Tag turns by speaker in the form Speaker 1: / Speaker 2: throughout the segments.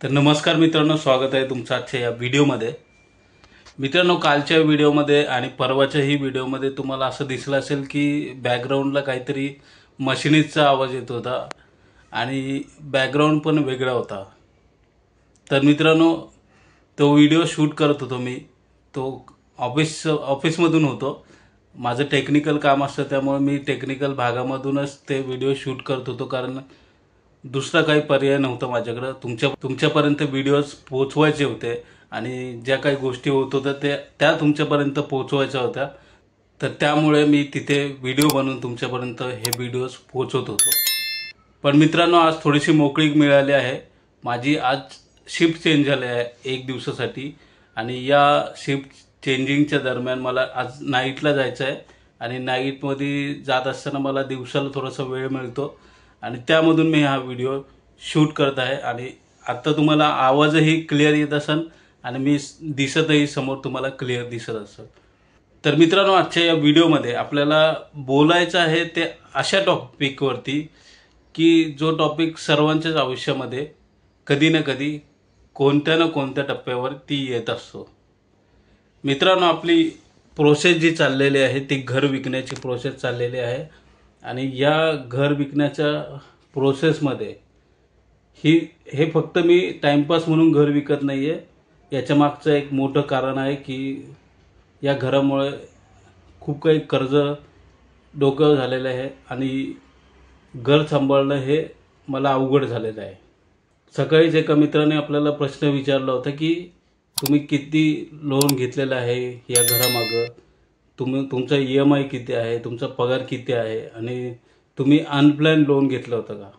Speaker 1: तर नमस्कार मित्रांनो, स्वागत आहे तुमचं आजच्या या व्हिडिओमध्ये। मित्रांनो, कालच्या व्हिडिओमध्ये आणि परवाच्याही व्हिडिओमध्ये तुम्हाला असं दिसलं असेल की बॅकग्राऊंडला काहीतरी मशीनीचा आवाज येत होता आणि बॅकग्राऊंड पण वेगळा होता। तर मित्रांनो, तो व्हिडिओ शूट करत होतो मी। तो ऑफिसमधून होतो। माझं टेक्निकल काम असतं, त्यामुळे मी टेक्निकल भागामधूनच ते व्हिडिओ शूट करत होतो, कारण दुसरा काही पर्याय नव्हता माझ्याकडे। तुमच्यापर्यंत व्हिडिओज पोहोचवायचे होते आणि ज्या काही गोष्टी होत होत्या त्या तुमच्यापर्यंत पोहोचवायच्या होत्या। तर त्यामुळे मी तिथे व्हिडिओ बनवून तुमच्यापर्यंत हे व्हिडिओज पोहोचवत होतो। पण मित्रांनो, आज थोडीशी मोकळीक मिळाली आहे। माझी आज शिफ्ट चेंज झाली आहे 1 दिवसासाठी आणि या शिफ्ट चेंजिंगच्या दरम्यान मला आज नाईटला जायचं आहे आणि नाईटमध्ये जात असताना मला दिवसाला थोडासा वेळ मिळतो आणि त्यामधून मी हा व्हिडिओ शूट करत आहे। आणि आता तुम्हाला आवाजही क्लिअर येत असेल आणि मी दिसतही समोर तुम्हाला क्लिअर दिसत असेल। तर मित्रांनो, आजच्या या व्हिडिओमध्ये आपल्याला बोलायचं आहे ते अशा टॉपिकवरती की जो टॉपिक सर्वांच्याच आयुष्यामध्ये कधी ना कधी कोणत्या ना कोणत्या टप्प्यावरती येत असतो। मित्रांनो, आपली प्रोसेस जी चाललेली आहे ती घर विकण्याची प्रोसेस चाललेली आहे आणि या घर विकण्याच्या प्रोसेसमध्ये हे फक्त मी टाइमपास म्हणून घर विकत नाही आहे। याच्या मागचं एक मोठं कारण आहे की या घरामुळे खूप काही कर्ज डोक्यावर झालेलं आहे आणि घर सांभाळणं हे मला अवघड झालेलं आहे। सकाळीच एका मित्राने आपल्याला प्रश्न विचारला होता की तुम्ही किती लोन घेतलेलं आहे या घरामागं, तुमचा EMI किती आहे, तुमचा पगार किती आहे आणि तुम्ही अनप्लॅन लोन घेतलं होतं का।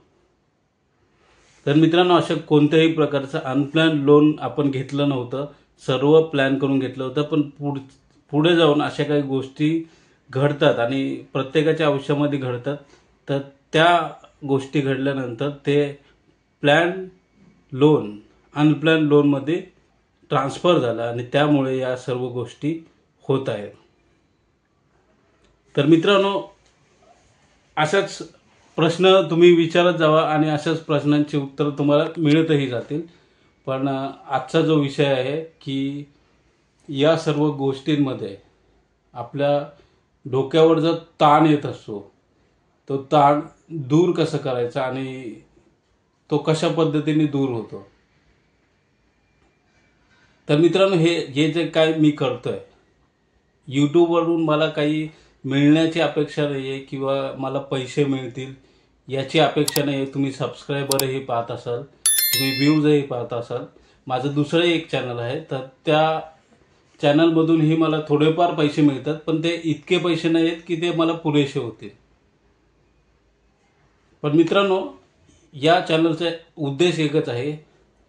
Speaker 1: तर मित्रांनो, अशा कोणत्याही प्रकारचं अनप्लॅन लोन आपण घेतलं नव्हतं, सर्व प्लॅन करून घेतलं होतं। पण पुढे जाऊन अशा काही गोष्टी घडतात आणि प्रत्येकाच्या आयुष्यामध्ये घडतात। तर त्या गोष्टी घडल्यानंतर ते प्लॅन लोन अनप्लॅन लोनमध्ये ट्रान्सफर झाला आणि त्यामुळे या सर्व गोष्टी होत आहेत। तर मित्रांनो, अशाच प्रश्न तुम्ही विचारत जावा आणि अशाच प्रश्नांची उत्तर तुम्हाला मिळतही जातील। पण आजचा जो विषय आहे की या सर्व गोष्टींमध्ये आपल्या डोक्यावर जर ताण येत असतो, तो ताण दूर कसं करायचा आणि तो कशा पद्धतीने दूर होतो। तर मित्रांनो, हे जे काय मी करतोय, यूट्यूबवरून मला काही मिळण्याची अपेक्षा नाही आहे किंवा मला पैसे मिळतील याची अपेक्षा नाही आहे। तुम्ही सबस्क्रायबरही पाहत असाल, तुम्ही व्ह्यूजही पाहत असाल। माझं दुसरं एक चॅनल आहे, तर त्या चॅनलमधूनही मला थोडेफार पैसे मिळतात, पण ते इतके पैसे नाही आहेत की ते मला पुरेसे होतील। पण मित्रांनो, या चॅनलचा उद्देश एकच आहे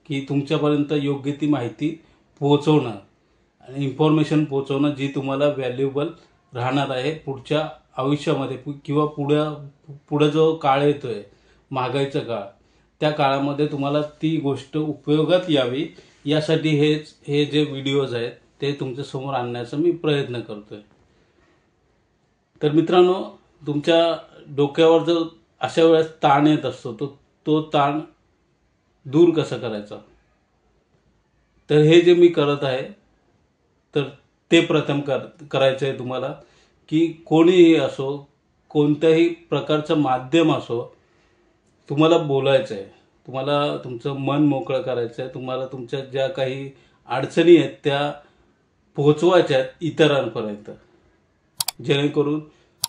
Speaker 1: की तुमच्यापर्यंत योग्य ती माहिती पोहोचवणं आणि इन्फॉर्मेशन पोहोचवणं जी तुम्हाला व्हॅल्युएबल राहणार आहे पुढच्या आयुष्यामध्ये किंवा पुढे जो काळ येतोय, महागाईचा काळ, त्या काळामध्ये तुम्हाला ती गोष्ट उपयोगात यावी यासाठी हे जे व्हिडिओज आहेत ते तुमच्या समोर आणण्याचा मी प्रयत्न करतोय। तर मित्रांनो, तुमच्या डोक्यावर जर अशा वेळेस ताण येत असतो, तो ताण दूर कसा करायचा, तर हे जे मी करत आहे तर ते प्रथम करायचं आहे तुम्हाला की कोणीही असो, कोणत्याही प्रकारचं माध्यम असो, तुम्हाला बोलायचं आहे, तुम्हाला तुमचं मन मोकळं करायचं आहे, तुम्हाला तुमच्या ज्या काही अडचणी आहेत त्या पोहोचवायच्या आहेत इतरांपर्यंत, जेणेकरून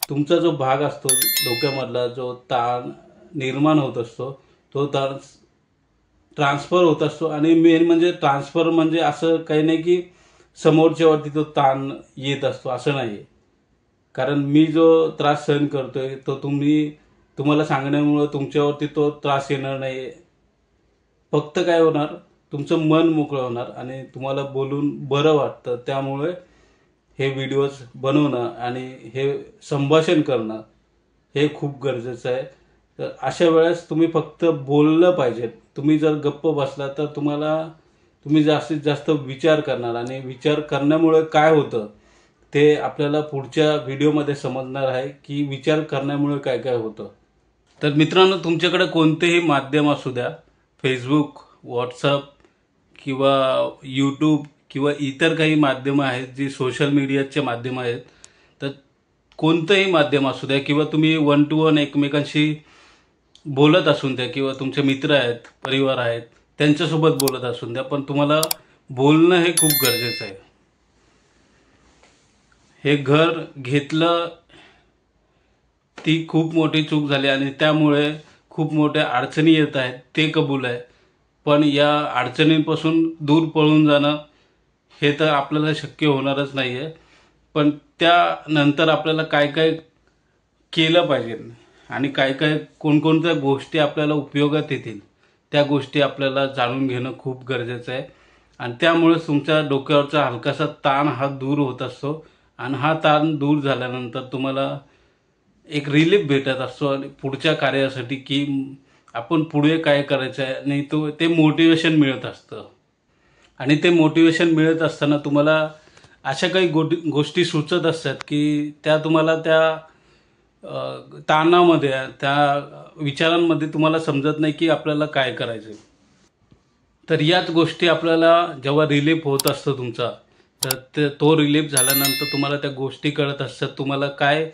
Speaker 1: तुमचा जो भाग असतो डोक्यामधला, जो ताण निर्माण होत असतो, तो ताण ट्रान्सफर होत असतो। आणि मेन म्हणजे ट्रान्सफर म्हणजे असं काही नाही की समोरच्यावरती तो ताण येत असतो, असं नाही। कारण मी जो त्रास सहन करतोय तो तुम्हाला सांगण्यामुळे तुमच्यावरती तो त्रास येणार नाही। फक्त काय होणार, तुमचं मन मोकळं होणार आणि तुम्हाला बोलून बरं वाटतं। त्यामुळे हे व्हिडिओज बनवणं आणि हे संभाषण करणं हे खूप गरजेचं आहे। तर अशा वेळेस तुम्ही फक्त बोललं पाहिजे। तुम्ही जर गप्प बसला तर तुम्ही जास्तीत जास्त विचार करणार आणि विचार करण्यामुळे काय होतं ते आपल्याला पुढच्या व्हिडिओमध्ये समजणार आहे की विचार करण्यामुळे काय काय होतं। तर मित्रांनो, तुमच्याकडे कोणतेही माध्यम असू द्या, फेसबुक, व्हॉट्सअप, किंवा यूट्यूब किंवा इतर काही माध्यमं आहेत जी सोशल मीडियाचे माध्यम आहेत, तर कोणतंही माध्यम असू द्या किंवा तुम्ही वन टू वन एकमेकांशी बोलत असून द्या किंवा तुमचे मित्र आहेत, परिवार आहेत, त्यांच्यासोबत बोलत असून द्या, पण तुम्हाला बोलणं हे खूप गरजेचं आहे. हे घर घेतलं ती खूप मोठी चूक झाली आणि त्यामुळे खूप मोठ्या अडचणी येत आहेत, ते कबूल आहे. पण या अडचणींपासून दूर पळून जाणं हे तर आपल्याला शक्य होणारच नाही आहे. पण त्यानंतर आपल्याला काय काय केलं पाहिजे आणि काय काय कोणकोणत्या गोष्टी आपल्याला उपयोगात येतील, त्या गोष्टी आपल्याला जाणून घेणं खूप गरजेचं आहे. आणि त्यामुळेच तुमच्या डोक्यावरचा हलकासा ताण हा दूर होत असतो आणि हा ताण दूर झाल्यानंतर तुम्हाला एक रिलीफ भेटत असतो आणि पुढच्या कार्यासाठी की आपण पुढे काय करायचं आहे आणि ते मोटिवेशन मिळत असतं. आणि ते मोटिवेशन मिळत असताना तुम्हाला अशा काही गोष्टी सुचत असतात की त्या तुम्हाला त्या ताणामध्ये, त्या विचारांमध्ये तुम्हाला समजत नाही की आपल्याला काय करायचं आहे. तर याच गोष्टी आपल्याला जेव्हा रिलीफ होत असतो तुमचा, तर तो रिलीफ झाल्यानंतर तुम्हाला त्या गोष्टी कळत असतात, तुम्हाला काय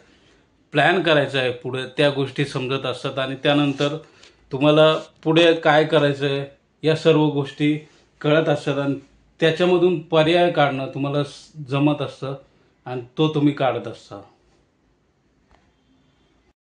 Speaker 1: प्लॅन करायचा आहे पुढे, त्या गोष्टी समजत असतात आणि त्यानंतर तुम्हाला पुढे काय करायचं आहे या सर्व गोष्टी कळत असतात आणि त्याच्यामधून पर्याय काढणं तुम्हाला जमत असतं आणि तो तुम्ही काढत असता.